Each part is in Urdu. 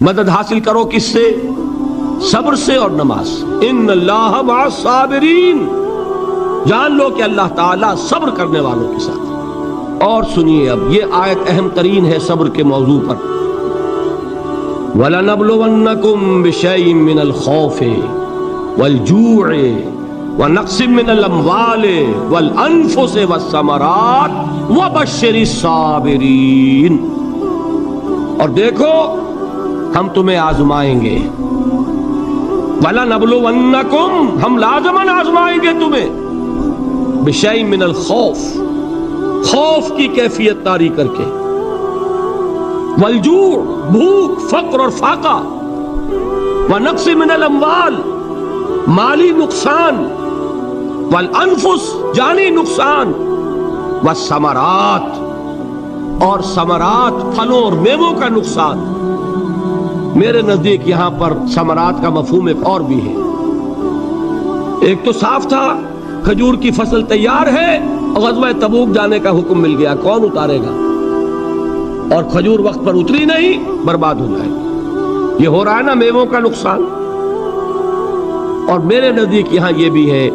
مدد حاصل کرو کس سے؟ صبر سے اور نماز سے۔ ان اللہ مع الصابرین، جان لو کہ اللہ تعالیٰ صبر کرنے والوں کے ساتھ۔ اور سنیے اب یہ آیت اہم ترین ہے صبر کے موضوع پر۔ وَلَنَبْلُوَنَّكُمْ بِشَيْءٍ مِّنَ الْخَوْفِ وَالْجُوعِ وَنَقْصٍ مِّنَ الْأَمْوَالِ وَالْأَنفُسِ وَالثَّمَرَاتِ وَبَشِّرِ الصَّابِرِينَ، اور دیکھو ہم تمہیں آزمائیں گے۔ وَلَنَبْلُوَنَّكُمْ، ہم لازماً آزمائیں گے تمہیں، بِشَيْءٍ مِّنَ الْخَوْفِ، خوف کی کیفیت طاری کر کے، والجوع، بھوک، فقر اور فاقہ، ونقص من الاموال، مالی نقصان، والانفس، جانی نقصان، والثمرات، اور ثمرات، پھلوں اور میووں کا نقصان۔ میرے نزدیک یہاں پر ثمرات کا مفہوم ایک اور بھی ہے۔ ایک تو صاف تھا کھجور کی فصل تیار ہے، غزوہ تبوک جانے کا حکم مل گیا، کون اتارے گا؟ اور کھجور وقت پر اتری نہیں، برباد ہو جائے گی۔ یہ ہو رہا ہے نا میووں کا نقصان۔ اور میرے نزدیک یہاں یہ بھی ہے،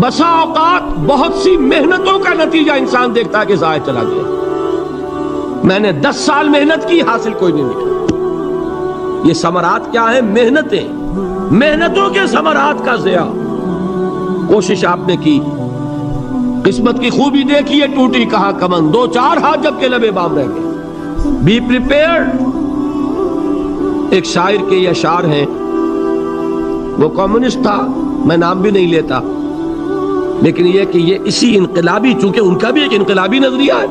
بسا اوقات بہت سی محنتوں کا نتیجہ انسان دیکھتا ہے کہ ضائع چلا گیا، میں نے 10 سال محنت کی، حاصل کوئی نہیں نکلا۔ یہ ثمرات کیا ہیں؟ محنتیں، محنتوں کے ثمرات کا ضیاع۔ کوشش آپ نے کی، قسمت کی خوبی دیکھیے، ٹوٹی کہاں کمن، 2-4 ہاتھ جب کے لبے بام رہ گئے۔ Be prepared. ایک شاعر کے یہ اشعار ہیں، وہ کمیونسٹ تھا، میں نام بھی نہیں لیتا، لیکن یہ کہ یہ اسی انقلابی، چونکہ ان کا بھی ایک انقلابی نظریہ ہے،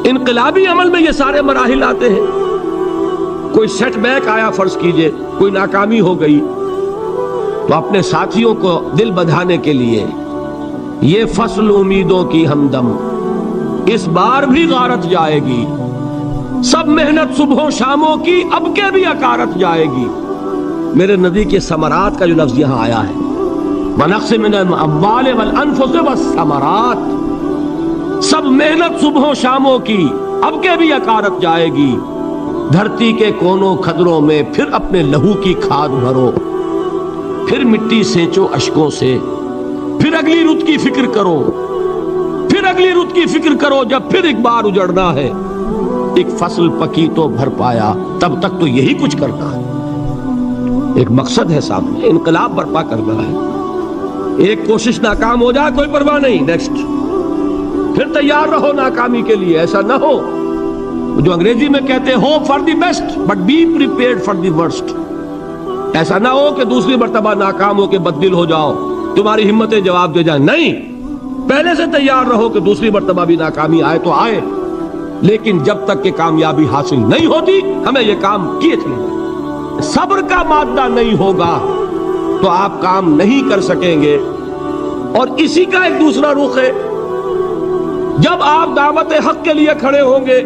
انقلابی عمل میں یہ سارے مراحل آتے ہیں۔ کوئی سیٹ بیک آیا فرض کیجئے، کوئی ناکامی ہو گئی، تو اپنے ساتھیوں کو دل بندھانے کے لیے یہ فصل امیدوں کی ہمدم اس بار بھی غارت جائے گی، سب محنت صبحوں شاموں کی اب کے بھی اکارت جائے گی۔ میرے نزدیک یہ ثمرات کا جو لفظ یہاں آیا ہے، وَنَقْصٍ مِّنَ الْأَمْوَالِ وَالْأَنفُسِ وَالثَّمَرَاتِ، سب محنت صبحوں شاموں کی اب کے بھی اکارت جائے گی۔ دھرتی کے کونوں کھدروں میں پھر اپنے لہو کی کھاد بھرو، پھر مٹی سینچو اشکوں سے، پھر اگلی رت کی فکر کرو، پھر اگلی رت کی فکر کرو، جب پھر ایک بار اجڑنا ہے۔ ایک فصل پکی تو بھر پایا، تب تک تو یہی کچھ کرنا ہے۔ ایک مقصد ہے سامنے، انقلاب برپا کرنا ہے۔ ایک کوشش ناکام ہو جائے کوئی پرواہ نہیں، نیکسٹ، پھر تیار رہو ناکامی کے لیے۔ ایسا نہ ہو جو انگریزی میں کہتے ہیں hope for the best but be prepared for the worst. ایسا نہ ہو کہ دوسری مرتبہ ناکام ہو کے بددل ہو جاؤ، تمہاری ہمتیں جواب دے جائیں، نہیں، پہلے سے تیار رہو کہ دوسری مرتبہ بھی ناکامی آئے تو آئے، لیکن جب تک کہ کامیابی حاصل نہیں ہوتی ہمیں یہ کام کیے چلیں۔ صبر کا مادہ نہیں ہوگا تو آپ کام نہیں کر سکیں گے۔ اور اسی کا ایک دوسرا رخ ہے، جب آپ دعوت حق کے لیے کھڑے ہوں گے،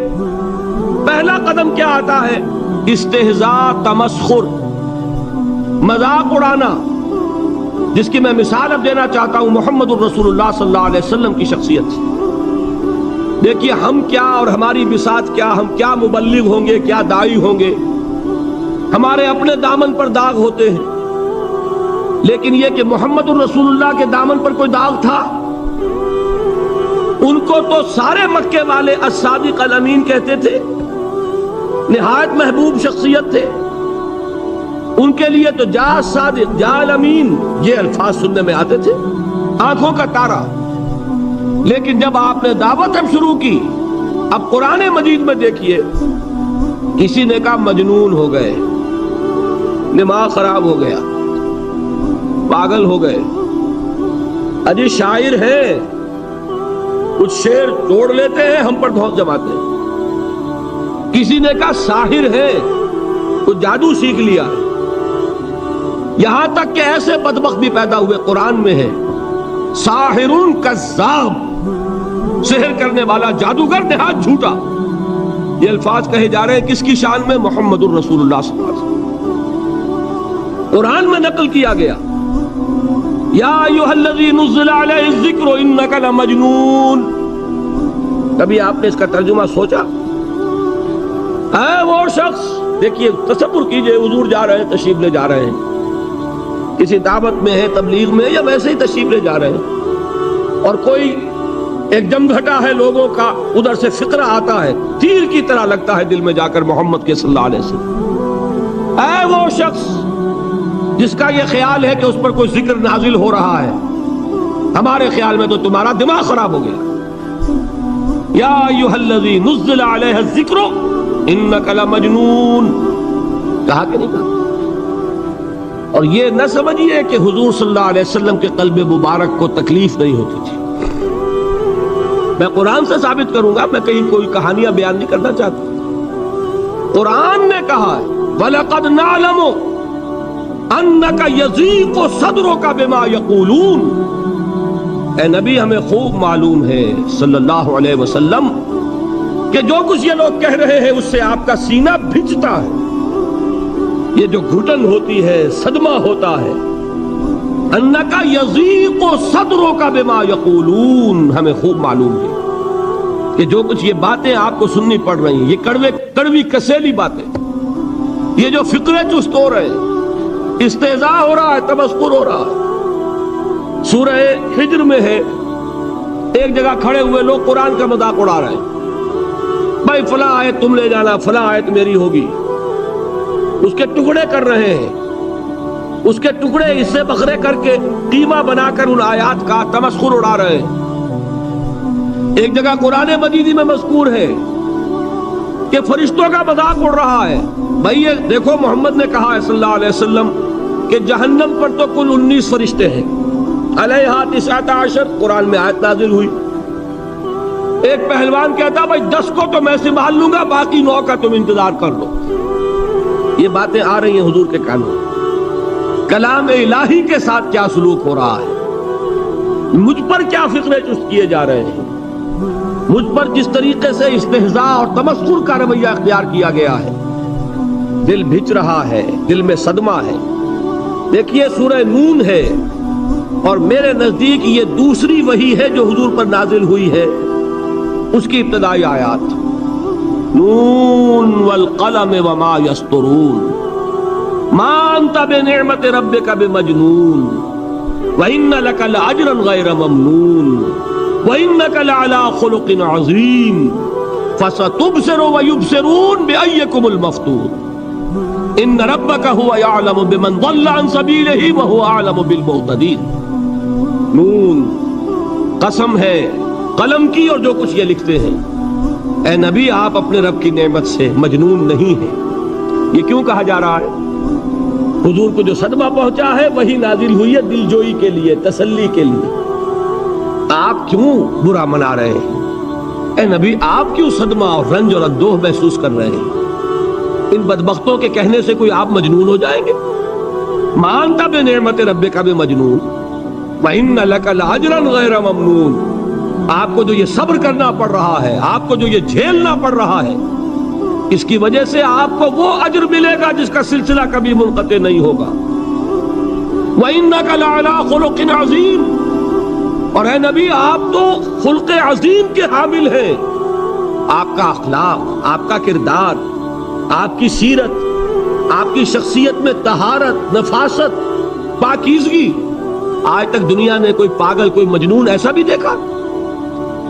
پہلا قدم کیا آتا ہے؟ استہزاء، تمسخر، مذاق اڑانا، جس کی میں مثال اب دینا چاہتا ہوں محمد الرسول اللہ صلی اللہ علیہ وسلم کی شخصیت سے۔ دیکھیے ہم کیا اور ہماری بساط کیا، ہم کیا مبلغ ہوں گے، کیا داعی ہوں گے، ہمارے اپنے دامن پر داغ ہوتے ہیں، لیکن یہ کہ محمد الرسول اللہ کے دامن پر کوئی داغ تھا؟ ان کو تو سارے مکے والے الصادق الامین کہتے تھے، نہایت محبوب شخصیت تھے، ان کے لیے تو جا صادق، جا الامین، یہ الفاظ سننے میں آتے تھے، آنکھوں کا تارا۔ لیکن جب آپ نے دعوت اب شروع کی، اب قرآن مجید میں دیکھیے، کسی نے کہا مجنون ہو گئے، دماغ خراب ہو گیا، پاگل ہو گئے، اجی شاعر ہیں، کچھ شعر توڑ لیتے ہیں، ہم پر دھوس جماتے ہیں۔ کسی نے کہا ساحر ہے، کچھ جادو سیکھ لیا ہے۔ یہاں تک کہ ایسے بدبخت بھی پیدا ہوئے، قرآن میں ہے ساحر کذاب، سحر کرنے والا جادوگر نہایت جھوٹا۔ یہ الفاظ کہے جا رہے ہیں کس کی شان میں؟ محمد الرسول اللہ صلی اللہ علیہ وسلم۔ قرآن میں نقل کیا گیا، یا ایھا الذی نزل علیہ الذکر انک لمجنون۔ کبھی آپ نے اس کا ترجمہ سوچا؟ اے وہ شخص دیکھیے تصور کیجئے حضور جا رہے ہیں، تشریف لے جا رہے ہیں، کسی دعوت میں ہے، تبلیغ میں، یا ویسے ہی تشریف لے جا رہے ہیں، اور کوئی ایک جمگھٹا ہے لوگوں کا، ادھر سے فقرہ آتا ہے، تیر کی طرح لگتا ہے دل میں جا کر محمد کے صلی اللہ علیہ وسلم۔ اے وہ شخص جس کا یہ خیال ہے کہ اس پر کوئی ذکر نازل ہو رہا ہے، ہمارے خیال میں تو تمہارا دماغ خراب ہو گیا۔ یا ایھا الذی نزل علیہ الذکر انک لمجنون، کہا کہ نہیں کہا؟ اور یہ نہ سمجھیے کہ حضور صلی اللہ علیہ وسلم کے قلب مبارک کو تکلیف نہیں ہوتی تھی۔ میں قرآن سے ثابت کروں گا، میں کہیں کوئی کہانیاں بیان نہیں کرنا چاہتا۔ قرآن نے کہا ہے وَلَقَدْ نَعْلَمُ أَنَّكَ يَضِيقُ صَدْرُكَ بِمَا يَقُولُونَ، اے نبی ہمیں خوب معلوم ہے صلی اللہ علیہ وسلم کہ جو کچھ یہ لوگ کہہ رہے ہیں اس سے آپ کا سینہ بھجتا ہے، یہ جو گھٹن ہوتی ہے، صدمہ ہوتا ہے۔ انک یضیق صدرک بما یقولون، ہمیں خوب معلوم ہے کہ جو کچھ یہ باتیں آپ کو سننی پڑ رہی ہیں، یہ کڑوی کسیلی باتیں، یہ جو فقرے چست ہو رہے ہیں، استہزاء ہو رہا ہے، تمسخر ہو رہا ہے۔ سورہ ہجر میں ہے، ایک جگہ کھڑے ہوئے لوگ قرآن کا مذاق اڑا رہے ہیں، بھائی فلاں آیت تم لے جانا، فلاں آیت میری ہوگی، اس کے ٹکڑے کر رہے ہیں، اس کے ٹکڑے حصے بکھرے کر کے قیمہ بنا کر ان آیات کا تمسخر اڑا رہے ہیں۔ ایک جگہ قرآن مجید میں مذکور ہے کہ فرشتوں کا مذاق اڑ رہا ہے، بھائی یہ دیکھو محمد نے کہا ہے صلی اللہ علیہ وسلم کہ جہنم پر تو کل 19 فرشتے ہیں، علیہا 19 قرآن میں آیت نازل ہوئی۔ ایک پہلوان کہتا بھائی 10 کو تو میں سنبھال لوں گا، باقی 9 کا تم انتظار کر لو۔ یہ باتیں آ رہی ہیں حضور کے کانوں، کلام الہی کے ساتھ کیا سلوک ہو رہا ہے، مجھ پر کیا فقرے چست کیے جا رہے ہیں، مجھ پر جس طریقے سے استہزاء اور تمسخر کا رویہ اختیار کیا گیا ہے، دل بھج رہا ہے، دل میں صدمہ ہے۔ دیکھیے سورہ نون ہے، اور میرے نزدیک یہ دوسری وحی ہے جو حضور پر نازل ہوئی ہے، اس کی ابتدائی آیات، نون والقلم وما یسطرون ما انت بنعمت ربک بمجنون وان لک لاجرا غیر ممنون وانک لعلی خلق عظیم فستبصر ویبصرون بأیکم المفتون ان ربک هو یعلم بمن ضل عن سبیلہ وهو اعلم بالمہتدین۔ نون قسم ہے قلم کی اور جو کچھ یہ لکھتے ہیں۔ اے نبی آپ اپنے رب کی نعمت سے مجنون نہیں ہیں۔ یہ کیوں کہا جا رہا ہے؟ حضور کو جو صدمہ پہنچا ہے وہی نازل ہوئی ہے دل جوئی کے لیے، تسلی کے لیے۔ آپ کیوں برا منا رہے ہیں؟ اے نبی آپ کیوں صدمہ اور رنج اور اندوہ محسوس کر رہے ہیں؟ ان بدبختوں کے کہنے سے کوئی آپ مجنون ہو جائیں گے؟ مانتا بنعمت ربک بمجنون وَإِنَّ لَكَ لَأَجْرًا غَيْرَ مَمْنُونَ، آپ کو جو یہ صبر کرنا پڑ رہا ہے، آپ کو جو یہ جھیلنا پڑ رہا ہے، اس کی وجہ سے آپ کو وہ اجر ملے گا جس کا سلسلہ کبھی منقطع نہیں ہوگا۔ وَإِنَّكَ لَعَلَىٰ خُلُقٍ عَظِيمٍ، اور اے نبی آپ تو خلق عظیم کے حامل ہیں۔ آپ کا اخلاق، آپ کا کردار، آپ کی سیرت، آپ کی شخصیت میں طہارت، نفاست، پاکیزگی، آج تک دنیا نے کوئی پاگل، کوئی مجنون ایسا بھی دیکھا؟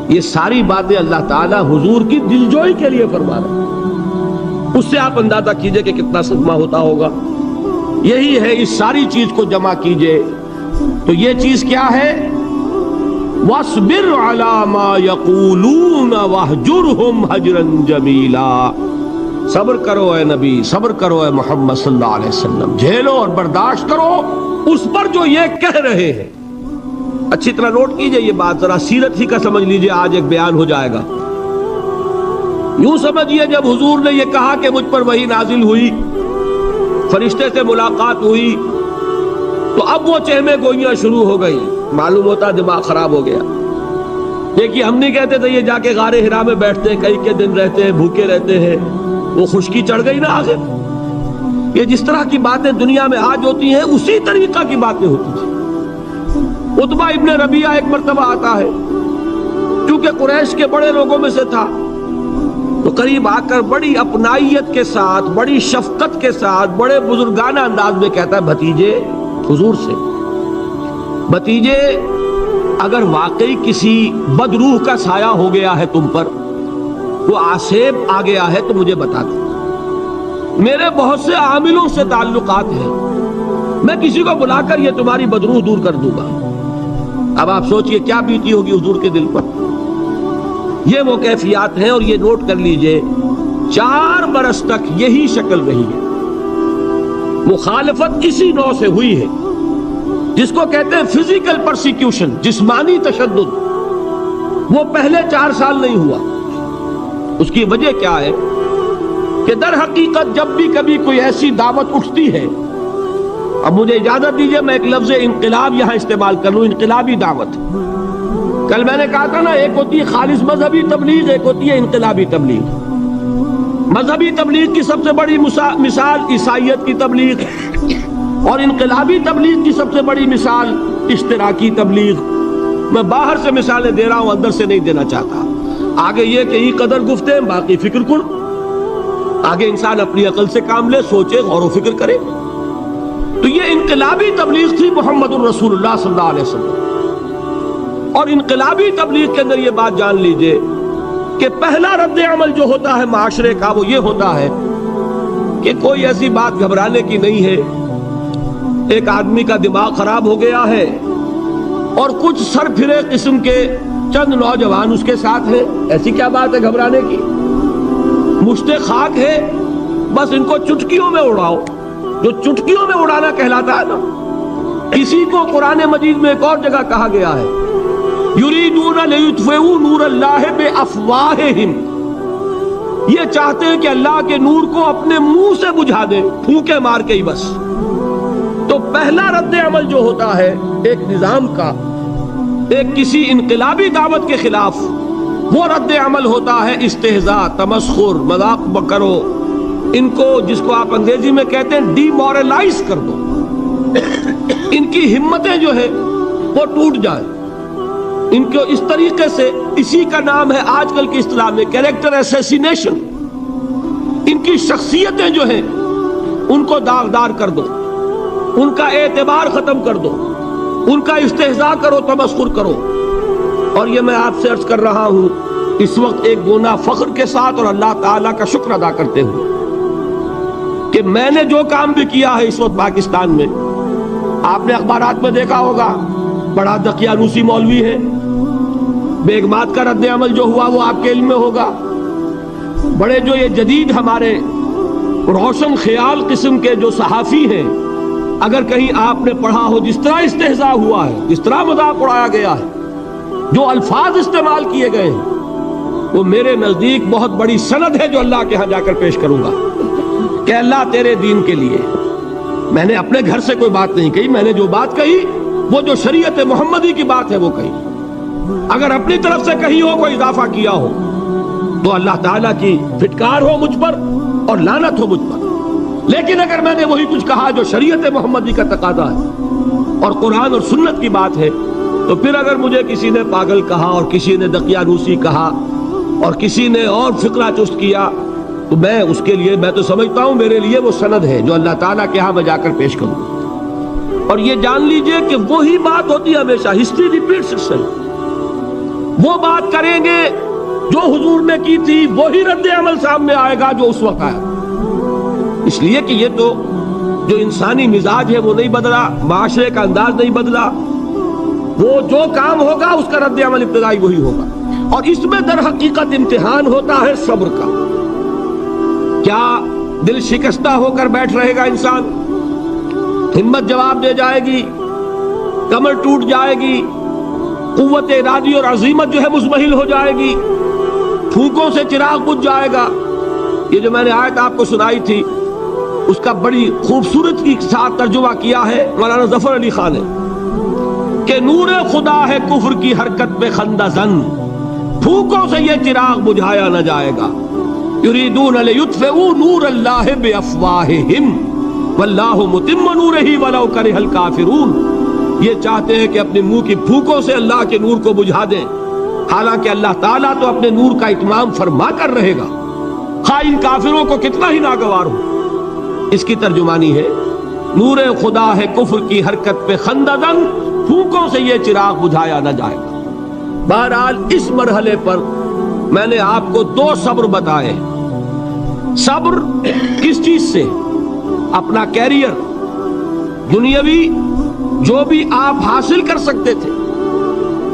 یہ ساری باتیں اللہ تعالیٰ حضور کی دلجوئی کے لیے فرما رہے ہیں۔ اس سے آپ اندازہ کیجئے کہ کتنا صدمہ ہوتا ہوگا۔ یہی ہے، اس ساری چیز کو جمع کیجئے تو یہ چیز کیا ہے؟ وَاصْبِرْ عَلَىٰ مَا يَقُولُونَ وَاهْجُرْهُمْ هَجْرًا جَمِيلًا، صبر کرو اے نبی، صبر کرو اے محمد صلی اللہ علیہ وسلم، جھیلو اور برداشت کرو اس پر جو یہ کہہ رہے ہیں۔ اچھی طرح نوٹ کیجئے یہ بات، ذرا سیرت ہی کا سمجھ لیجئے، آج ایک بیان ہو جائے گا۔ یوں سمجھیے جب حضور نے یہ کہا کہ مجھ پر وحی نازل ہوئی، فرشتے سے ملاقات ہوئی، تو اب وہ چہمے گوئیاں شروع ہو گئی، معلوم ہوتا دماغ خراب ہو گیا۔ دیکھیے ہم نہیں کہتے تھے یہ جا کے غار حرا میں بیٹھتے ہیں، کئی کے دن رہتے ہیں، بھوکے رہتے ہیں، وہ خشکی چڑھ گئی نا آخر۔ یہ جس طرح کی باتیں دنیا میں آج ہوتی ہیں اسی طریقہ کی باتیں ہوتی تھیں۔ عتبہ ابن ربیعہ ایک مرتبہ آتا ہے، کیونکہ قریش کے بڑے لوگوں میں سے تھا، تو قریب آ کر بڑی اپنائیت کے ساتھ، بڑی شفقت کے ساتھ، بڑے بزرگانہ انداز میں کہتا ہے بھتیجے، حضور سے، بھتیجے اگر واقعی کسی بدروح کا سایہ ہو گیا ہے تم پر، وہ آسیب آ گیا ہے تو مجھے بتا دو، میرے بہت سے عاملوں سے تعلقات ہیں، میں کسی کو بلا کر یہ تمہاری بدروح دور کر دوں گا۔ اب آپ سوچئے کیا بیتی ہوگی حضور کے دل پر۔ یہ وہ کیفیات ہیں، اور یہ نوٹ کر لیجئے 4 برس تک یہی شکل رہی ہے۔ مخالفت اسی نوع سے ہوئی ہے جس کو کہتے ہیں فزیکل پرسیکیوشن، جسمانی تشدد، وہ پہلے 4 سال نہیں ہوا۔ اس کی وجہ کیا ہے کہ در حقیقت جب بھی کبھی کوئی ایسی دعوت اٹھتی ہے، اب مجھے اجازت دیجئے میں ایک لفظ انقلاب یہاں استعمال کر لوں، انقلابی دعوت۔ کل میں نے کہا تھا نا، ایک ہوتی ہے خالص مذہبی تبلیغ، ایک ہوتی ہے انقلابی تبلیغ۔ مذہبی تبلیغ کی سب سے بڑی مثال عیسائیت کی تبلیغ، اور انقلابی تبلیغ کی سب سے بڑی مثال اشتراکی تبلیغ۔ میں باہر سے مثالیں دے رہا ہوں، اندر سے نہیں دینا چاہتا۔ آگے یہ کہ یہ قدر گفتیں باقی فکر کن، آگے انسان اپنی عقل سے کام لے، سوچے، غور و فکر کرے۔ تو یہ انقلابی تبلیغ تھی محمد الرسول اللہ صلی اللہ علیہ وسلم۔ اور انقلابی تبلیغ کے اندر یہ بات جان لیجئے کہ پہلا رد عمل جو ہوتا ہے معاشرے کا، وہ یہ ہوتا ہے کہ کوئی ایسی بات گھبرانے کی نہیں ہے، ایک آدمی کا دماغ خراب ہو گیا ہے اور کچھ سر پھرے قسم کے چند نوجوان اس کے ساتھ ہیں، ایسی کیا بات ہے گھبرانے کی؟ مشت خاک ہے، بس ان کو چٹکیوں میں اڑاؤ، جو چٹکیوں میں اڑانا کہلاتا ہے نا۔ اسی کو قرآن مجید میں ایک اور جگہ کہا گیا ہے، یریدون لیطفئوا نور اللہ بافواہہم، یہ چاہتے ہیں کہ اللہ کے نور کو اپنے منہ سے بجھا دیں، پھونکے مار کے ہی بس۔ تو پہلا رد عمل جو ہوتا ہے ایک نظام کا، ایک کسی انقلابی دعوت کے خلاف، وہ رد عمل ہوتا ہے استہزاء، تمسخر، مذاق کرو، ان کو جس کو آپ انگریزی میں کہتے ہیں ڈی مورلائز کر دو، ان کی ہمتیں جو ہے وہ ٹوٹ جائیں، ان کو اس طریقے سے، اسی کا نام ہے آج کل کی اصطلاح میں کیریکٹر اسیسینیشن، ان کی شخصیتیں جو ہیں ان کو داغدار کر دو، ان کا اعتبار ختم کر دو، ان کا استہزاء کرو، تمسخر کرو۔ اور یہ میں آپ سے عرض کر رہا ہوں اس وقت ایک گونا فخر کے ساتھ اور اللہ تعالیٰ کا شکر ادا کرتے ہوئے کہ میں نے جو کام بھی کیا ہے اس وقت پاکستان میں، آپ نے اخبارات میں دیکھا ہوگا، بڑا دقیانوسی مولوی ہے، بیگمات کا رد عمل جو ہوا وہ آپ کے علم میں ہوگا، بڑے جو یہ جدید ہمارے روشن خیال قسم کے جو صحافی ہیں، اگر کہیں آپ نے پڑھا ہو جس طرح استہزاء ہوا ہے، جس طرح مذاق اڑایا گیا ہے، جو الفاظ استعمال کیے گئے ہیں، وہ میرے نزدیک بہت بڑی سند ہے جو اللہ کے ہاں جا کر پیش کروں گا کہ اللہ تیرے دین کے لیے۔ میں نے اپنے گھر سے کوئی بات نہیں کہی، میں نے جو بات کہی وہ جو شریعت محمدی کی بات ہے وہ کہی۔ اگر اپنی طرف سے کہی ہو، کوئی اضافہ کیا ہو، تو اللہ تعالیٰ کی پھٹکار ہو مجھ پر اور لعنت ہو مجھ پر۔ لیکن اگر میں نے وہی کچھ کہا جو شریعت محمدی کا تقاضا ہے اور قرآن اور سنت کی بات ہے، تو پھر اگر مجھے کسی نے پاگل کہا اور کسی نے دقیانوسی کہا اور کسی نے اور فقرہ چست کیا، تو میں اس کے لیے، میں تو سمجھتا ہوں میرے لیے وہ سند ہے جو اللہ تعالیٰ کے ہاں میں جا کر پیش کروں۔ اور یہ جان لیجئے کہ وہی بات ہوتی ہے ہمیشہ، ہسٹری ریپیٹس اٹسیلف۔ وہ بات کریں گے جو حضور نے کی تھی، وہی رد عمل سامنے آئے گا جو اس وقت آیا۔ اس لیے کہ یہ تو جو انسانی مزاج ہے وہ نہیں بدلا، معاشرے کا انداز نہیں بدلا، وہ جو کام ہوگا اس کا رد عمل ابتدائی وہی ہوگا۔ اور اس میں در حقیقت امتحان ہوتا ہے صبر کا۔ کیا دل شکستہ ہو کر بیٹھ رہے گا انسان؟ ہمت جواب دے جائے گی، کمر ٹوٹ جائے گی، قوت ارادی اور عزیمت جو ہے مزمحل ہو جائے گی، پھونکوں سے چراغ بجھ جائے گا۔ یہ جو میں نے آیت آپ کو سنائی تھی، اس کا بڑی خوبصورت کے ساتھ ترجمہ کیا ہے مولانا ظفر علی خان نے کہ نور خدا ہے کفر کی حرکت میں خندہ زن، پھونکوں سے یہ چراغ بجھایا نہ جائے گا۔ یریدون لیطفئوا نور اللہ بافواہہم واللہ متم نورہ ولو کرہ الکافرون، یہ چاہتے ہیں کہ اپنے منہ کی پھونکوں سے اللہ کے نور کو بجھا دیں، حالانکہ اللہ تعالیٰ تو اپنے نور کا اتمام فرما کر رہے گا۔ خواہ ان کافروں کو کتنا ہی ناگوار ہو۔ اس کی ترجمانی ہے نور خدا ہے کفر کی حرکت پہ خنددن، پھونکوں سے یہ چراغ بجھایا نہ جائے گا۔ بہرحال اس مرحلے پر میں نے آپ کو 2 صبر بتائے۔ صبر کس چیز سے؟ اپنا کیریئر دنیاوی جو بھی آپ حاصل کر سکتے تھے۔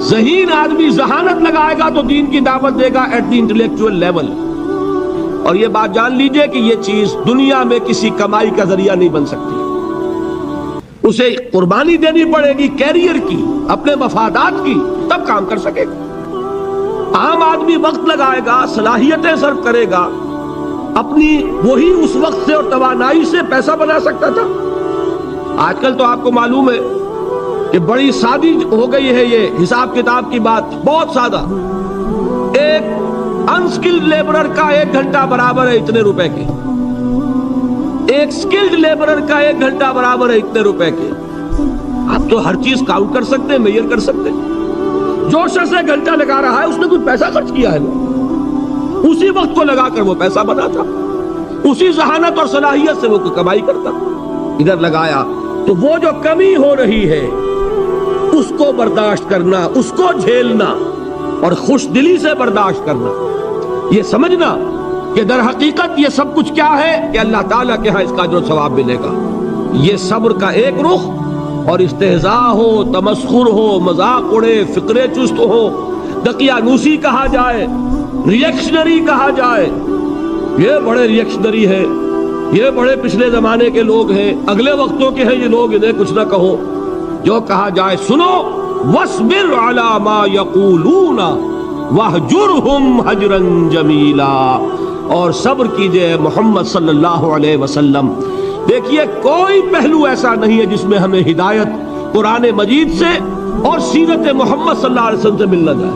ذہین آدمی ذہانت لگائے گا تو دین کی دعوت دے گا ایٹ دی انٹلیکچوئل لیول، اور یہ بات جان لیجئے کہ یہ چیز دنیا میں کسی کمائی کا ذریعہ نہیں بن سکتی، اسے قربانی دینی پڑے گی کیریئر کی، اپنے مفادات کی، تب کام کر سکے گا۔ عام آدمی وقت لگائے گا، صلاحیتیں صرف کرے گا، اپنی وہی اس وقت سے اور توانائی سے پیسہ بنا سکتا تھا۔ آج کل تو آپ کو معلوم ہے کہ بڑی سادی ہو گئی ہے یہ حساب کتاب کی بات، بہت سادہ۔ ایک انسکلڈ لیبرر کا 1 گھنٹہ برابر ہے اتنے روپے کے، ایک سکلڈ لیبرر کا 1 گھنٹہ برابر ہے اتنے روپے کے۔ آپ تو ہر چیز کاؤنٹ کر سکتے ہیں، میئر کر سکتے ہیں۔ جو شخص 1 گھنٹہ لگا رہا ہے اس نے کچھ پیسہ خرچ کیا ہے، اسی وقت کو لگا کر وہ پیسہ بنا تھا، اسی ذہانت اور صلاحیت سے وہ کمائی کرتا۔ ادھر لگایا تو وہ جو کمی ہو رہی ہے اس کو برداشت کرنا، اس کو جھیلنا اور خوش دلی سے برداشت کرنا، یہ سمجھنا کہ در حقیقت یہ سب کچھ کیا ہے کہ اللہ تعالیٰ کے ہاں اس کا جو ثواب ملے گا۔ یہ صبر کا ایک رخ، اور استہزاء ہو، تمسخر ہو، مذاق اڑے، فقرے چست ہو، دقیانوسی کہا جائے، ریئیکشنری کہا جائے، یہ بڑے ریئیکشنری ہیں، یہ بڑے پچھلے زمانے کے لوگ ہیں، اگلے وقتوں کے ہیں یہ لوگ، انہیں کچھ نہ کہو۔ جو کہا جائے سنو، وَاصْبِرْ عَلَى مَا يَقُولُونَ وَاهْجُرْهُمْ هَجْرًا جَمِيلًا، اور صبر کیجئے محمد صلی اللہ علیہ وسلم۔ دیکھیے کوئی پہلو ایسا نہیں ہے جس میں ہمیں ہدایت قرآن مجید سے اور سیرت محمد صلی اللہ علیہ وسلم سے مل نہ جائے۔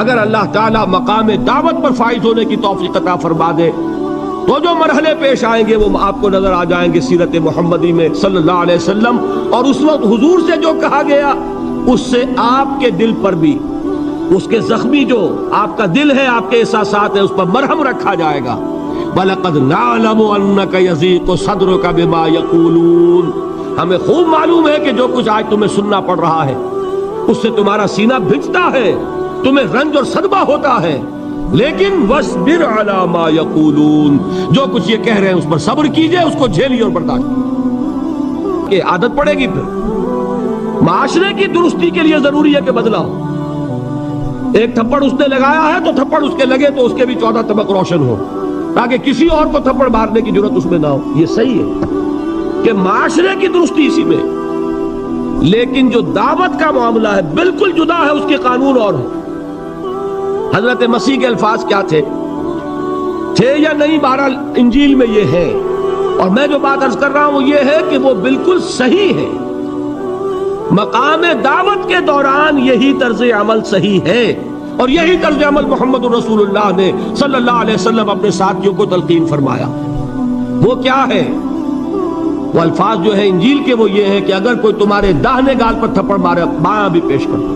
اگر اللہ تعالیٰ مقام دعوت پر فائز ہونے کی توفیق عطا فرما دے تو جو مرحلے پیش آئیں گے وہ آپ کو نظر آ جائیں گے سیرت محمدی میں صلی اللہ علیہ وسلم، اور اس وقت حضور سے جو کہا گیا اس سے آپ کے دل پر بھی، اس کے زخمی جو آپ کا دل ہے، آپ کے احساسات ہیں، اس پر مرہم رکھا جائے گا۔ وَلَقَدْ نَعْلَمُ أَنَّكَ يَضِيقُ صَدْرُكَ بِمَا يَقُولُونَ، ہمیں خوب معلوم ہے کہ جو کچھ آج تمہیں سننا پڑ رہا ہے اس سے تمہارا سینہ بھجتا ہے، تمہیں رنج اور صدمہ ہوتا ہے، لیکن وَاصْبِرْ عَلَى مَا يَقُولُونَ، جو کچھ یہ کہہ رہے ہیں اس پر صبر کیجئے، اس کو جھیلیے اور برداشت کیجئے۔ کہ عادت پڑے گی، پھر معاشرے کی درستی کے لیے ضروری ہے کہ بدلا ہو۔ ایک تھپڑ اس نے لگایا ہے تو تھپڑ اس کے لگے تو اس کے بھی 14 طبق روشن ہو، تاکہ کسی اور کو تھپڑ مارنے کی ضرورت اس میں نہ ہو۔ یہ صحیح ہے کہ معاشرے کی درستی اسی میں، لیکن جو دعوت کا معاملہ ہے بالکل جدا ہے، اس کے قانون اور ہے۔ حضرت مسیح کے الفاظ کیا تھے یا نہیں، بہرحال انجیل میں یہ ہے، اور میں جو بات عرض کر رہا ہوں یہ ہے کہ وہ بالکل صحیح ہے۔ مقام دعوت کے دوران یہی طرز عمل صحیح ہے، اور یہی طرز عمل محمد رسول اللہ نے صلی اللہ علیہ وسلم اپنے ساتھیوں کو تلقین فرمایا۔ وہ کیا ہے؟ وہ الفاظ جو ہے انجیل کے وہ یہ ہے کہ اگر کوئی تمہارے داہنے گال پر تھپڑ مارے بایاں بھی پیش کر دو،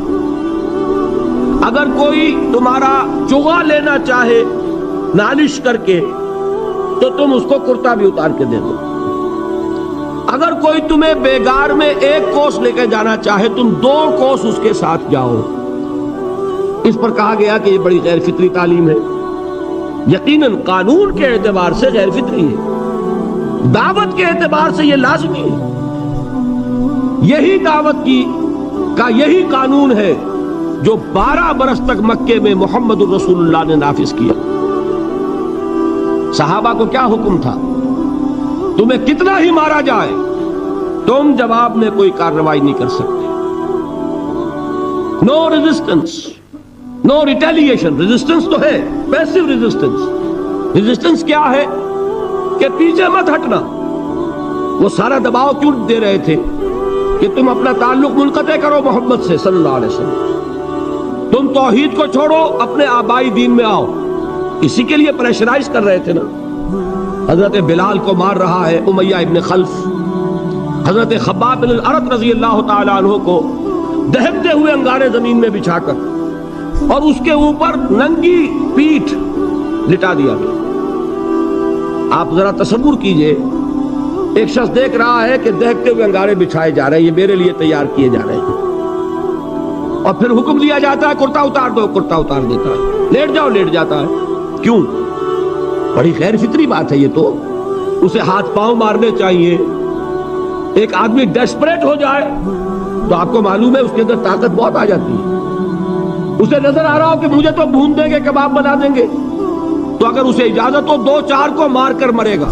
اگر کوئی تمہارا چغا لینا چاہے نالش کر کے تو تم اس کو کرتا بھی اتار کے دے دو، اگر کوئی تمہیں بیگار میں 1 کوس لے کے جانا چاہے تم 2 کوس اس کے ساتھ جاؤ۔ اس پر کہا گیا کہ یہ بڑی غیر فطری تعلیم ہے، یقیناً قانون کے اعتبار سے غیر فطری ہے، دعوت کے اعتبار سے یہ لازمی ہے۔ یہی دعوت کا یہی قانون ہے جو 12 برس تک مکے میں محمد الرسول اللہ نے نافذ کیا۔ صحابہ کو کیا حکم تھا؟ تمہیں کتنا ہی مارا جائے تم جواب میں کوئی کارروائی نہیں کر سکتے، نو ریزسٹنس، نو ریٹیلیشن۔ ریزسٹنس تو ہے، پیسو ریزسٹنس۔ ریزسٹنس کیا ہے؟ کہ پیچھے مت ہٹنا۔ وہ سارا دباؤ کیوں دے رہے تھے کہ تم اپنا تعلق منقطع کرو محمد سے صلی اللہ علیہ وسلم، تم توحید کو چھوڑو، اپنے آبائی دین میں آؤ۔ اسی کے لیے پریشرائز کر رہے تھے نا۔ حضرت بلال کو مار رہا ہے امیہ ابن خلف، حضرت خباب بن الارت رضی اللہ تعالیٰ عنہ کو دہکتے ہوئے انگارے زمین میں بچھا کر، اور اس کے اوپر ننگی پیٹھ لٹا دیا گیا۔ آپ ذرا تصور کیجئے، ایک شخص دیکھ رہا ہے کہ دہکتے ہوئے انگارے بچھائے جا رہے ہیں، یہ میرے لیے تیار کیے جا رہے ہیں، اور پھر حکم دیا جاتا ہے کرتا اتار دو، کرتا اتار دیتا ہے، لیٹ جاؤ، لیٹ جاتا ہے۔ کیوں؟ بڑی غیر فطری بات ہے یہ تو، اسے ہاتھ پاؤں مارنے چاہیے۔ ایک آدمی ڈیسپریٹ ہو جائے تو آپ کو معلوم ہے اس کے اندر طاقت بہت آ جاتی ہے، اسے نظر آ رہا ہو کہ مجھے تو بھون دیں گے، کباب بنا دیں گے، تو اگر اسے اجازت ہو 2-4 کو مار کر مرے گا۔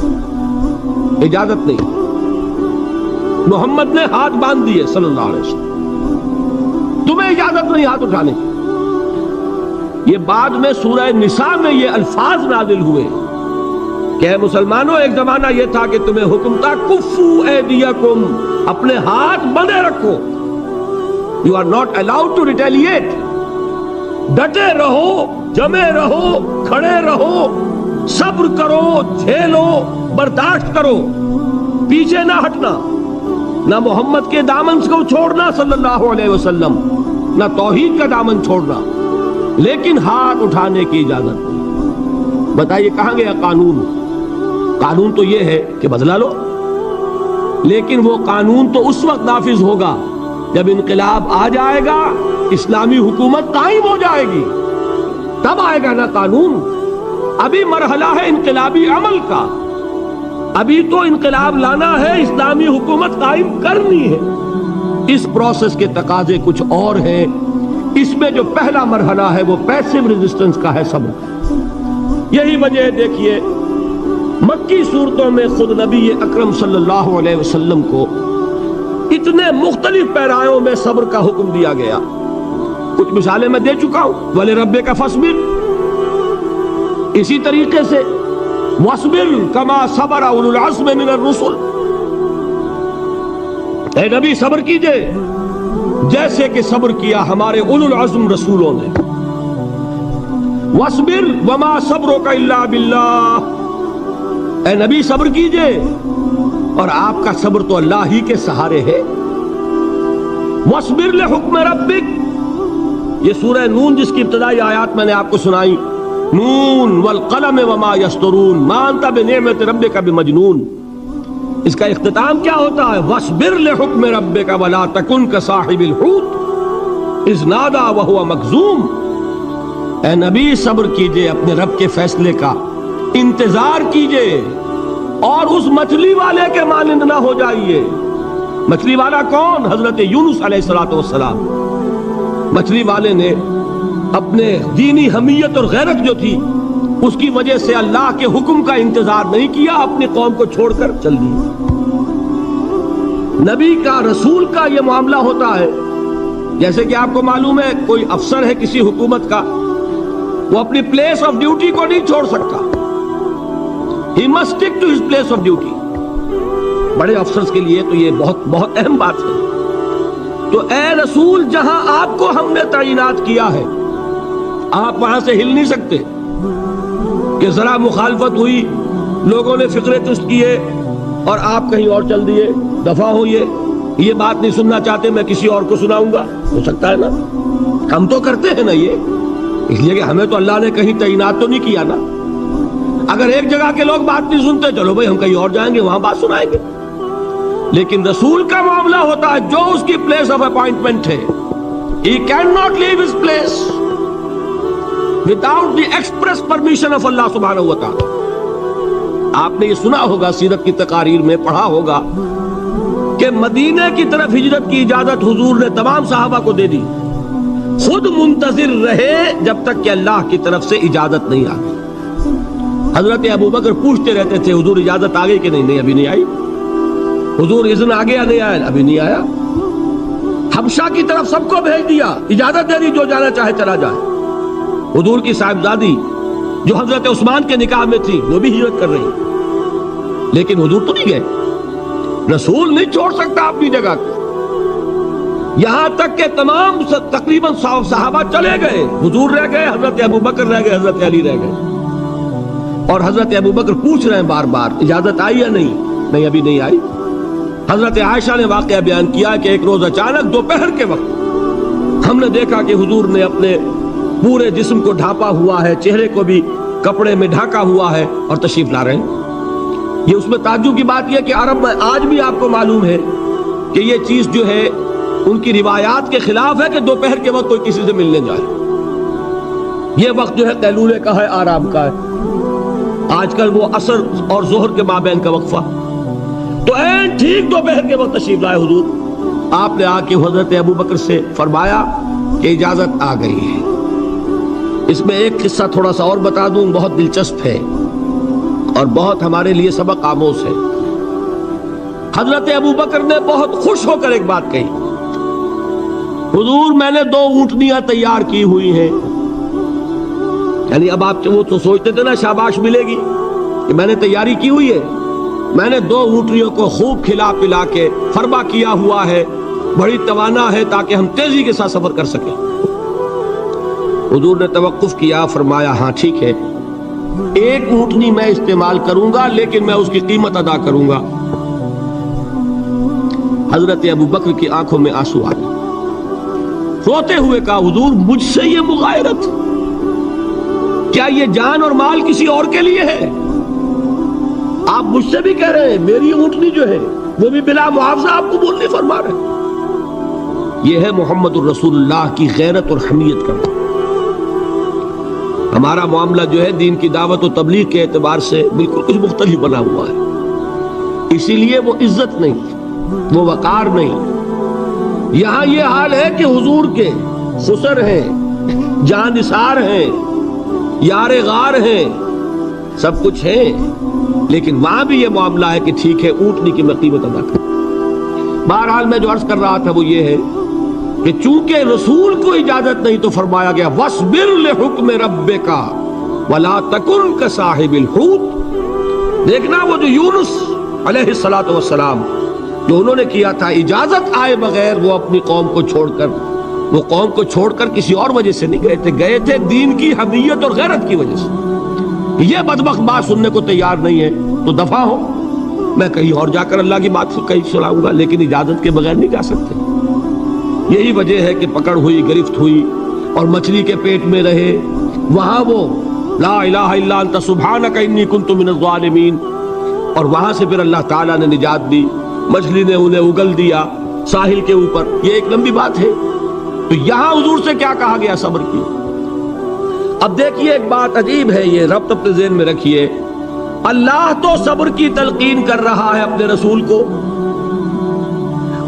اجازت نہیں، محمد نے ہاتھ باندھ دیے صلی اللہ علیہ وسلم، تمہیں اجازت نہیں ہاتھ اٹھانے کی۔ یہ بعد میں سورہ نساء میں یہ الفاظ نازل ہوئے کہ اے مسلمانوں، ایک زمانہ یہ تھا کہ تمہیں حکم تھا کفو ایدیکم، اپنے ہاتھ بندھے رکھو، you are not allowed to retaliate, ڈٹے رہو، جمے رہو، کھڑے رہو، صبر کرو، جھیلو، برداشت کرو، پیچھے نہ ہٹنا، نہ محمد کے دامن کو چھوڑنا صلی اللہ علیہ وسلم، نہ توحید کا دامن چھوڑنا، لیکن ہاتھ اٹھانے کی اجازت نہیں۔ بتائیے کہاں گیا قانون؟ قانون تو یہ ہے کہ بدلا لو، لیکن وہ قانون تو اس وقت نافذ ہوگا جب انقلاب آ جائے گا، اسلامی حکومت قائم ہو جائے گی، تب آئے گا نا قانون۔ ابھی مرحلہ ہے انقلابی عمل کا، ابھی تو انقلاب لانا ہے، اسلامی حکومت قائم کرنی ہے۔ اس پروسیس کے تقاضے کچھ اور ہیں، اس میں جو پہلا مرحلہ ہے وہ پیسو ریزسٹنس کا ہے، صبر۔ یہی وجہ ہے، دیکھیے مکی صورتوں میں خود نبی اکرم صلی اللہ علیہ وسلم کو اتنے مختلف پیرایوں میں صبر کا حکم دیا گیا۔ کچھ مثالیں میں دے چکا ہوں، وَلِرَبِّكَ فَاصْبِرْ، اسی طریقے سے وَاصْبِرْ كَمَا صَبَرَ أُولُو الْعَزْمِ مِنَ الرُّسُلِ، اے نبی صبر کیجئے جیسے کہ صبر کیا ہمارے اولو العزم رسولوں نے۔ وَاصْبِرْ وَمَا صَبْرُكَ إِلَّا بِاللَّهِ، اے نبی صبر کیجئے، اور آپ کا صبر تو اللہ ہی کے سہارے ہے۔ وَاصْبِرْ لِحُكْمِ رَبِّكَ، یہ سورہ نون جس کی ابتدائی آیات میں نے آپ کو سنائی، نون والقلم وما يسطرون ما انت بنعمت ربك بمجنون، اس کا اختتام کیا ہوتا ہے؟ وَاصْبِرْ لِحُكْمِ رَبِّكَ وَلَا تَكُنْ كَصَاحِبِ الْحُوتِ إِذْ نَادَىٰ وَهُوَ مَكْظُومٌ، اے نبی صبر کیجئے اپنے رب کے فیصلے کا، انتظار کیجئے، اور اس مچھلی والے کے مانند نہ ہو جائیے۔ مچھلی والا کون؟ حضرت یونس علیہ السلام۔ مچھلی والے نے اپنے دینی حمیت اور غیرت جو تھی اس کی وجہ سے اللہ کے حکم کا انتظار نہیں کیا، اپنی قوم کو چھوڑ کر چل دی۔ نبی کا، رسول کا یہ معاملہ ہوتا ہے، جیسے کہ آپ کو معلوم ہے کوئی افسر ہے کسی حکومت کا، وہ اپنی پلیس آف ڈیوٹی کو نہیں چھوڑ سکتا، he must stick to his place of duty۔ بڑے افسرز کے لیے تو یہ بہت بہت اہم بات ہے۔ تو اے رسول، جہاں آپ کو ہم نے تعینات کیا ہے آپ وہاں سے ہل نہیں سکتے کہ ذرا مخالفت ہوئی، لوگوں نے فقرے تست کیے اور آپ کہیں اور چل دیے، دفعہ ہوئیے، یہ بات نہیں سننا چاہتے، میں کسی اور کو سناؤں گا، ہو سکتا ہے نا؟ ہم تو کرتے ہیں نا یہ، اس لیے کہ ہمیں تو اللہ نے کہیں تعینات تو نہیں کیا نا۔ اگر ایک جگہ کے لوگ بات نہیں سنتے، چلو بھائی ہم کہیں اور جائیں گے، وہاں بات سنائیں گے۔ لیکن رسول کا معاملہ ہوتا ہے جو اس کی پلیس آف اپوائنٹمنٹ ہے، he cannot leave his place without the express permission of Allah سبحانہ و تعالی۔ آپ نے یہ سنا ہوگا، سیرت کی تقاریر میں پڑھا ہوگا کہ مدینے کی طرف ہجرت کی اجازت حضور نے تمام صحابہ کو دے دی، خود منتظر رہے جب تک کہ اللہ کی طرف سے اجازت نہیں آ گئی۔ حضرت ابوبکر پوچھتے رہتے تھے حضور اجازت آ گئی کہ نہیں؟ نہیں ابھی نہیں آئی۔ حضور اذن آ گیا؟ نہیں آیا، ابھی نہیں آیا۔ حبشہ کی طرف سب کو بھیج دیا، اجازت دے دی جو جانا چاہے چلا جائے۔ حضور کی صاحبزادی جو حضرت عثمان کے نکاح میں تھی وہ بھی ہجرت کر رہی، لیکن حضور تو نہیں گئے۔ رسول نہیں چھوڑ سکتا اپنی جگہ کو، یہاں تک کہ تمام تقریباً صحابہ چلے گئے، حضور رہ گئے، حضرت ابوبکر رہ گئے، حضرت علی رہ گئے، اور حضرت ابوبکر پوچھ رہے ہیں بار بار اجازت آئی یا نہیں؟ نہیں ابھی نہیں آئی۔ حضرت عائشہ نے واقعہ بیان کیا کہ ایک روز اچانک دوپہر کے وقت ہم نے دیکھا کہ حضور نے اپنے پورے جسم کو ڈھانپا ہوا ہے، چہرے کو بھی کپڑے میں ڈھانکا ہوا ہے اور تشریف لا رہے ہیں۔ یہ اس میں تعجب کی بات یہ کہ عرب میں آج بھی آپ کو معلوم ہے کہ یہ چیز جو ہے ان کی روایات کے خلاف ہے کہ دوپہر کے وقت کوئی کسی سے ملنے جائے۔ یہ وقت جو ہے قیلولے کا ہے، آرام کا ہے۔ آج کل وہ عصر اور ظہر کے مابین کا وقفہ، تو این ٹھیک دوپہر کے وقت تشریف لائے حضور۔ آپ نے آ کے حضرت ابو بکر سے فرمایا کہ اجازت آ گئی ہے۔ اس میں ایک قصہ تھوڑا سا اور بتا دوں، بہت دلچسپ ہے اور بہت ہمارے لیے سبق آموز ہے۔ حضرت ابو بکر نے بہت خوش ہو کر ایک بات کہی، حضور میں نے 2 اونٹنیاں تیار کی ہوئی ہیں۔ یعنی اب آپ وہ تو سوچتے تھے نا شاباش ملے گی کہ میں نے تیاری کی ہوئی ہے، میں نے 2 اونٹنیوں کو خوب کھلا پلا کے فربا کیا ہوا ہے، بڑی توانا ہے تاکہ ہم تیزی کے ساتھ سفر کر سکیں۔ حضور نے توقف کیا، فرمایا ہاں ٹھیک ہے، 1 اونٹنی میں استعمال کروں گا لیکن میں اس کی قیمت ادا کروں گا۔ حضرت ابو بکر کی آنکھوں میں آنسو آئے، روتے ہوئے کہا حضور مجھ سے یہ مغایرت، کیا یہ جان اور مال کسی اور کے لیے ہے؟ آپ مجھ سے بھی کہہ رہے ہیں میری اونٹنی جو ہے وہ بھی بلا معاوضہ آپ قبول نہیں فرما رہے۔ یہ ہے محمد الرسول اللہ کی غیرت اور حمیت کا۔ ہمارا معاملہ جو ہے دین کی دعوت و تبلیغ کے اعتبار سے بالکل کچھ مختلف بنا ہوا ہے، اسی لیے وہ عزت نہیں، وہ وقار نہیں۔ یہاں یہ حال ہے کہ حضور کے خسر ہیں، جان نثار ہیں، یار غار ہیں، سب کچھ ہیں، لیکن وہاں بھی یہ معاملہ ہے کہ ٹھیک ہے اونٹنی کی میں قیمت ادا کروں۔ بہرحال میں جو عرض کر رہا تھا وہ یہ ہے کہ چونکہ رسول کو اجازت نہیں تو فرمایا گیا وَاصْبِرْ لِحُکْمِ رَبِّكَ وَلَا تَكُنْ كَصَاحِبِ الْحُوتِ۔ دیکھنا وہ جو یونس علیہ السلام جو انہوں نے کیا تھا، اجازت آئے بغیر وہ اپنی قوم کو چھوڑ کر کسی اور وجہ سے نہیں گئے تھے دین کی حمیت اور غیرت کی وجہ سے۔ یہ بدبخت بات سننے کو تیار نہیں ہے تو دفع ہو، میں کہیں اور جا کر اللہ کی بات کہیں سناؤں گا، لیکن اجازت کے بغیر نہیں جا سکتے۔ یہی وجہ ہے کہ پکڑ ہوئی، گرفت ہوئی اور مچھلی کے پیٹ میں رہے، وہاں وہ لا الہ الا انت سبحانک انی کنت من الظالمین، اور وہاں سے پھر اللہ تعالیٰ نے نجات دی، مچھلی نے انہیں اگل دیا ساحل کے اوپر۔ یہ ایک لمبی بات ہے۔ تو یہاں حضور سے کیا کہا گیا؟ صبر کی۔ اب دیکھیے ایک بات عجیب ہے، یہ ربط اپنے ذہن میں رکھیے، اللہ تو صبر کی تلقین کر رہا ہے اپنے رسول کو،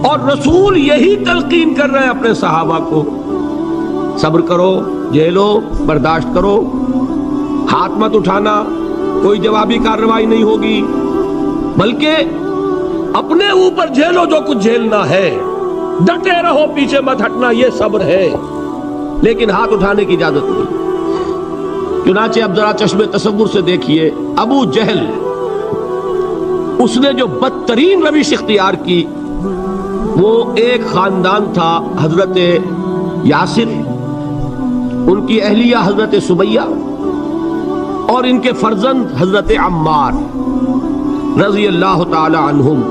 اور رسول یہی تلقین کر رہے ہیں اپنے صحابہ کو، صبر کرو، جھیلو، برداشت کرو، ہاتھ مت اٹھانا، کوئی جوابی کارروائی نہیں ہوگی، بلکہ اپنے اوپر جھیلو جو کچھ جھیلنا ہے، ڈٹے رہو، پیچھے مت ہٹنا، یہ صبر ہے، لیکن ہاتھ اٹھانے کی اجازت نہیں۔ چنانچہ اب ذرا چشم تصور سے دیکھیے، ابو جہل اس نے جو بدترین روش اختیار کی، وہ ایک خاندان تھا حضرت یاسر، ان کی اہلیہ حضرت سمیہ، اور ان کے فرزند حضرت عمار رضی اللہ تعالی عنہم۔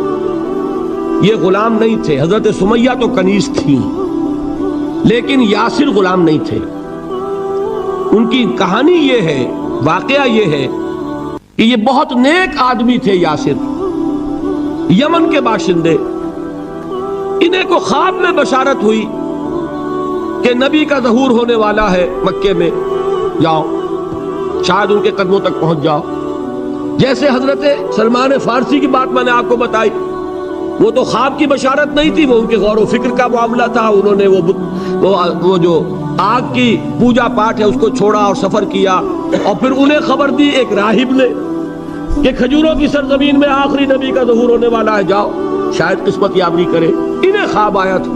یہ غلام نہیں تھے، حضرت سمیہ تو کنیز تھیں، لیکن یاسر غلام نہیں تھے۔ ان کی کہانی یہ ہے، واقعہ یہ ہے کہ یہ بہت نیک آدمی تھے یاسر، یمن کے باشندے۔ انہیں کو خواب میں بشارت ہوئی کہ نبی کا ظہور ہونے والا ہے مکے میں، جاؤ شاید ان کے قدموں تک پہنچ جاؤ۔ جیسے حضرت سلمان فارسی کی بات میں نے آپ کو بتائی، وہ تو خواب کی بشارت نہیں تھی، وہ ان کے غور و فکر کا معاملہ تھا۔ انہوں نے وہ جو آگ کی پوجا پاٹ ہے اس کو چھوڑا اور سفر کیا، اور پھر انہیں خبر دی ایک راہب نے کہ کھجوروں کی سرزمین میں آخری نبی کا ظہور ہونے والا ہے، جاؤ شاید قسمت یابی کرے۔ انہیں خواب آیا تھا،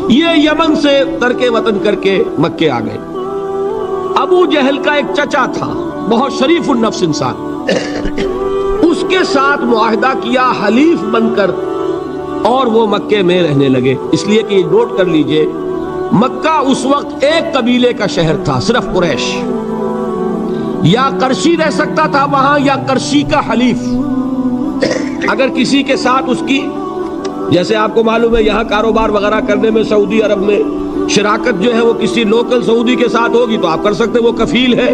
یہ یمن سے ترک وطن کر کے مکے آ گئے۔ ابو جہل کا ایک چچا تھا، بہت شریف النفس انسان، اس کے ساتھ معاہدہ کیا حلیف بن کر، اور وہ مکے میں رہنے لگے۔ اس لیے کہ یہ نوٹ کر لیجئے، مکہ اس وقت ایک قبیلے کا شہر تھا، صرف قریش، یا قرشی رہ سکتا تھا وہاں یا قرشی کا حلیف۔ اگر کسی کے ساتھ اس کی، جیسے آپ کو معلوم ہے یہاں کاروبار وغیرہ کرنے میں سعودی عرب میں شراکت جو ہے وہ کسی لوکل سعودی کے ساتھ ہوگی تو آپ کر سکتے، وہ کفیل ہے،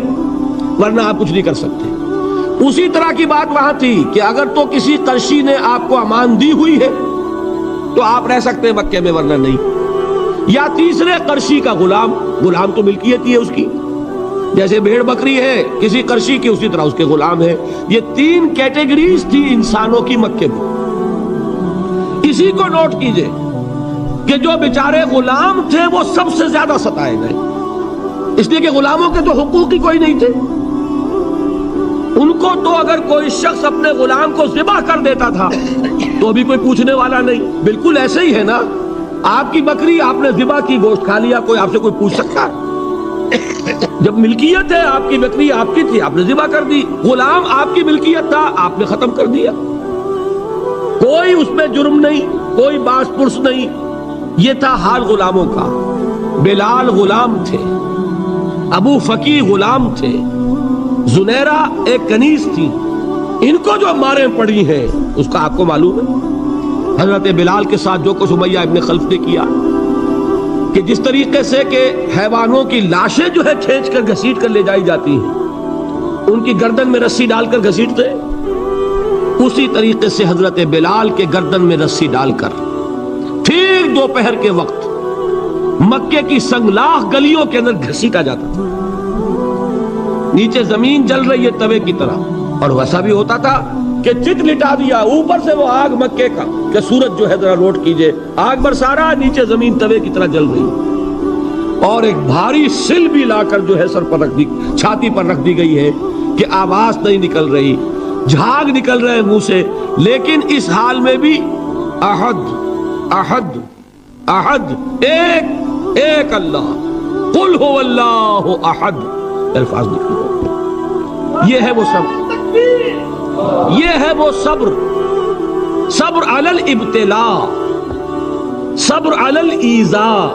ورنہ آپ کچھ نہیں کر سکتے۔ اسی طرح کی بات وہاں تھی کہ اگر تو کسی قرشی نے آپ کو امان دی ہوئی ہے تو آپ رہ سکتے ہیں مکے میں، ورنہ نہیں۔ یا تیسرے قرشی کا غلام تو ملکیت ہی ہے اس کی، جیسے بھیڑ بکری ہے کسی قرشی کی، اسی طرح اس کے غلام ہے۔ یہ 3 کیٹیگریز تھی انسانوں کی مکے میں۔ اسی کو نوٹ کیجئے کہ جو بیچارے غلام تھے وہ سب سے زیادہ ستائے گئے، اس لیے کہ غلاموں کے تو حقوق ہی کوئی نہیں تھے۔ ان کو تو اگر کوئی شخص اپنے غلام کو ذبح کر دیتا تھا تو بھی کوئی پوچھنے والا نہیں۔ بالکل ایسے ہی ہے نا، آپ کی بکری آپ نے ذبح کی، گوشت کھا لیا، کوئی آپ سے کوئی پوچھ سکتا ہے؟ جب ملکیت ہے، آپ کی بکری آپ کی تھی، آپ نے ذبح کر دی۔ غلام آپ کی ملکیت تھا، آپ نے ختم کر دیا، کوئی اس میں جرم نہیں، کوئی باس پرس نہیں۔ یہ تھا حال غلاموں کا۔ بلال غلام تھے، ابو فقی غلام تھے، زنیرہ ایک کنیز تھی۔ ان کو جو ماریں پڑی ہیں اس کا آپ کو معلوم ہے۔ حضرت بلال کے ساتھ جو کچھ امیہ ابن خلف نے کیا، کہ جس طریقے سے کہ حیوانوں کی لاشیں جو ہے کھینچ کر گھسیٹ کر لے جائی جاتی ہیں، ان کی گردن میں رسی ڈال کر گھسیٹتے، اسی طریقے سے حضرت بلال کے گردن میں رسی ڈال کر ٹھیک دوپہر کے وقت مکے کی سنگلاخ گلیوں کے اندر گھسیٹا جاتا تھا۔ نیچے زمین جل رہی ہے توے کی طرح، اور ویسا بھی ہوتا تھا کہ چت لٹا دیا، اوپر سے وہ آگ مکے کا کہ سورج جو ہے ذرا نوٹ کیجئے، آگ برسا رہا، نیچے زمین توے کی طرح جل رہی، اور ایک بھاری سل بھی لا کر جو ہے سر پر رکھ دی، چھاتی پر رکھ دی گئی ہے کہ آواز نہیں نکل رہی، جھاگ نکل رہے منہ سے، لیکن اس حال میں بھی احد احد احد، ایک ایک اللہ، قل هو اللہ احد، الفاظ نکلے۔ یہ ہے وہ صبر، یہ ہے وہ صبر، صبر علی الابتلاء، صبر علی الایذاء۔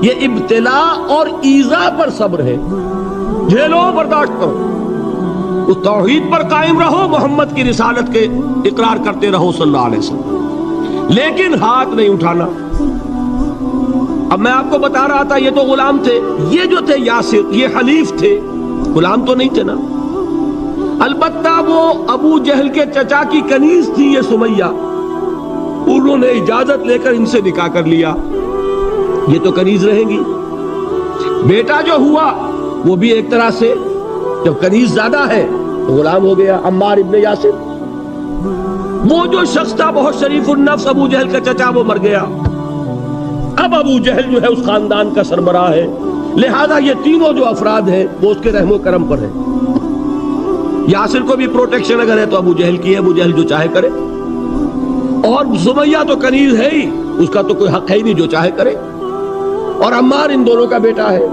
یہ ابتلاء اور ایذاء پر صبر ہے، جھیلو، برداشت کرو، اس توحید پر قائم رہو، محمد کی رسالت کے اقرار کرتے رہو صلی اللہ علیہ وسلم، لیکن ہاتھ نہیں اٹھانا۔ اب میں آپ کو بتا رہا تھا یہ تو غلام تھے، یہ جو تھے یاسر، یہ حلیف تھے، غلام تو نہیں تھے نا۔ البتہ وہ ابو جہل کے چچا کی کنیز تھی یہ سمیہ، انہوں نے اجازت لے کر ان سے نکاح کر لیا، یہ تو کنیز رہیں گی۔ بیٹا جو ہوا وہ بھی ایک طرح سے جب کنیز زیادہ ہے تو غلام ہو گیا، عمار ابن یاسر۔ وہ جو شخص تھا بہت شریف النفس ابو جہل کا چچا، وہ مر گیا، اب ابو جہل جو ہے اس خاندان کا سربراہ ہے، لہذا یہ تینوں جو افراد ہیں وہ اس کے رحم و کرم پر ہیں۔ یاسر کو بھی پروٹیکشن اگر ہے تو ابو جہل کی ہے، ابو جہل جو چاہے کرے، اور سمیہ تو کنیز ہے ہی، اس کا تو کوئی حق ہے ہی نہیں، جو چاہے کرے، اور عمار ان دونوں کا بیٹا ہے،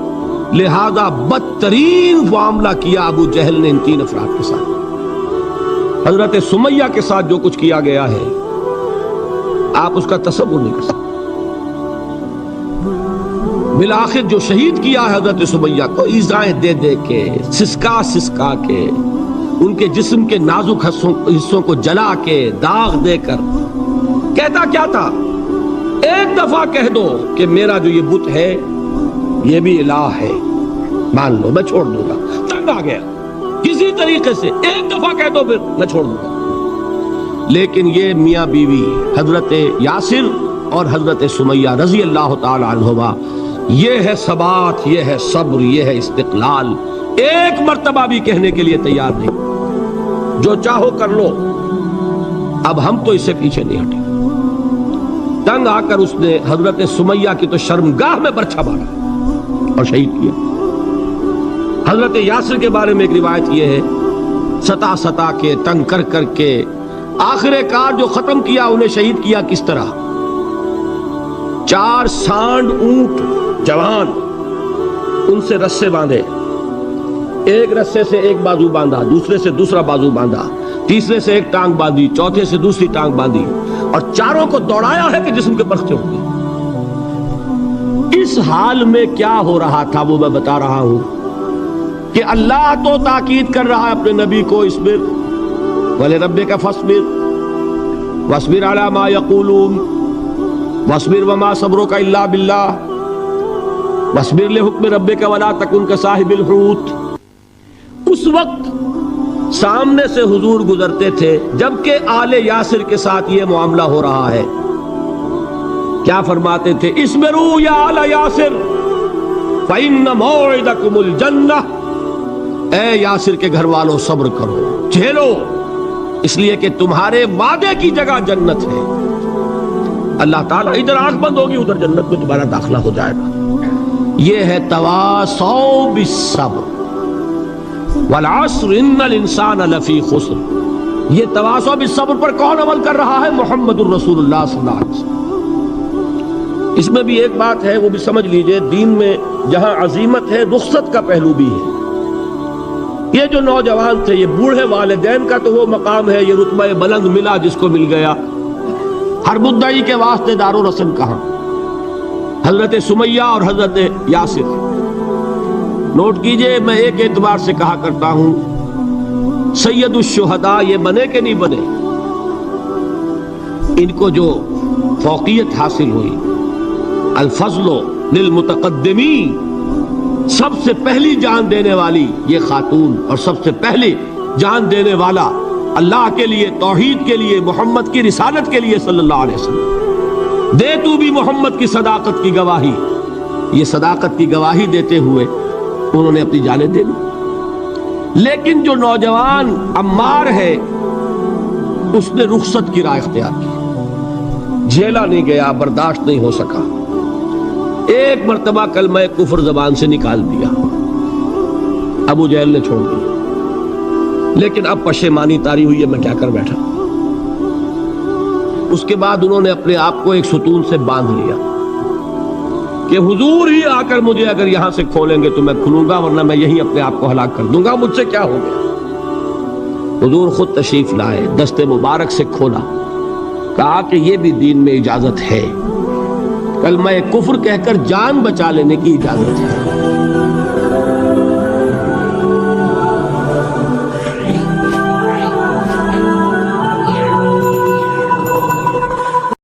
لہذا بدترین معاملہ کیا ابو جہل نے ان 3 افراد کے ساتھ۔ حضرت سمیہ کے ساتھ جو کچھ کیا گیا ہے آپ اس کا تصور نہیں کر سکتے۔ بالآخر جو شہید کیا ہے حضرت سمیہ کو، ایذائیں دے دے کے، سسکا سسکا کے، ان کے جسم کے نازک حصوں کو جلا کے، داغ دے کر، کہتا کیا تھا، ایک دفعہ کہہ دو کہ میرا جو یہ بت ہے یہ بھی الہ ہے، مان لو میں چھوڑ دوں گا۔ تنگ آ گیا، کسی طریقے سے ایک دفعہ کہہ دو پھر میں چھوڑ دوں گا۔ لیکن یہ میاں بیوی حضرت یاسر اور حضرت سمیہ رضی اللہ تعالی عنہما، یہ ہے ثبات، یہ ہے صبر، یہ ہے استقلال، ایک مرتبہ بھی کہنے کے لیے تیار نہیں، جو چاہو کر لو، اب ہم تو اس سے پیچھے نہیں ہٹیں۔ تنگ آ کر اس نے حضرت سمیہ کی تو شرمگاہ میں برچھا مارا اور شہید کیا۔ حضرت یاسر کے بارے میں ایک روایت یہ ہے، ستا ستا کے، تنگ کر کر کے، آخر کار جو ختم کیا، انہیں شہید کیا کس طرح، 4 سانڈ اونٹ جوان، ان سے رسے باندھے، ایک رسے سے ایک بازو باندھا، دوسرے سے دوسرا بازو باندھا، تیسرے سے ایک ٹانگ باندھی، چوتھے سے دوسری ٹانگ باندھی، اور چاروں کو دوڑایا ہے کہ جسم کے پرختے ہوں گے۔ اس حال میں کیا ہو رہا تھا وہ میں بتا رہا ہوں کہ اللہ تو تاکید کر رہا ہے اپنے نبی کو، اصبر وَلِرَبِّكَ فَاصْبِرْ وَاصْبِرْ عَلَى مَا يَقُولُونَ وَاصْبِرْ وَمَا صَبْرُكَ إِلَّا بِاللَّهِ وَاصْبِرْ لِحُكْمِ رَبِّكَ وَلَا تَكُنْ كَصَاحِبِ الْحُوتِ اس وقت سامنے سے حضور گزرتے تھے جبکہ آل یاسر کے ساتھ یہ معاملہ ہو رہا ہے. کیا فرماتے تھے؟ اسبروا یا آل یاسر فإن موعدکم الجنہ، اے یاسر کے گھر والوں صبر کرو، جھیلو، اس لیے کہ تمہارے وعدے کی جگہ جنت ہے. اللہ تعالیٰ ادھر آنکھ بند ہوگی ادھر جنت میں تمہارا داخلہ ہو جائے گا. یہ ہے تواصوا بالصبر والعصر ان الانسان لفی خسر. یہ تواصوا بالصبر پر کون عمل کر رہا ہے؟ محمد الرسول اللہ صلی اللہ علیہ وسلم. اس میں بھی ایک بات ہے، وہ بھی سمجھ لیجئے، دین میں جہاں عظیمت ہے رخصت کا پہلو بھی ہے. یہ جو نوجوان تھے، یہ بوڑھے والدین کا تو وہ مقام ہے، یہ رتبہ بلند ملا جس کو مل گیا. ہر مدعی کے واسطے دار و رسم کہاں؟ حضرت سمیہ اور حضرت یاسر. نوٹ کیجئے، میں ایک اعتبار سے کہا کرتا ہوں سید الشہداء یہ بنے کہ نہیں بنے، ان کو جو فوقیت حاصل ہوئی، الفضل للمتقدمین، سب سے پہلی جان دینے والی یہ خاتون اور سب سے پہلی جان دینے والا اللہ کے لیے، توحید کے لیے، محمد کی رسالت کے لیے صلی اللہ علیہ وسلم. دے تو بھی محمد کی صداقت کی گواہی. یہ صداقت کی گواہی دیتے ہوئے انہوں نے اپنی جانیں دے دی. لیکن جو نوجوان عمار ہے اس نے رخصت کی راہ اختیار کی، جھیلا نہیں گیا، برداشت نہیں ہو سکا. ایک مرتبہ کلمہ کفر زبان سے نکال دیا، ابو جہل نے چھوڑ دیا. لیکن اب پشیمانی طاری ہوئی ہے، میں کیا کر بیٹھا. اس کے بعد انہوں نے اپنے آپ کو ایک ستون سے باندھ لیا کہ حضور ہی آ کر مجھے اگر یہاں سے کھولیں گے تو میں کھلوں گا، ورنہ میں یہیں اپنے آپ کو ہلاک کر دوں گا، مجھ سے کیا ہو گیا. حضور خود تشریف لائے، دست مبارک سے کھولا، کہا کہ یہ بھی دین میں اجازت ہے، کلمہ کفر کہہ کر جان بچا لینے کی اجازت ہے.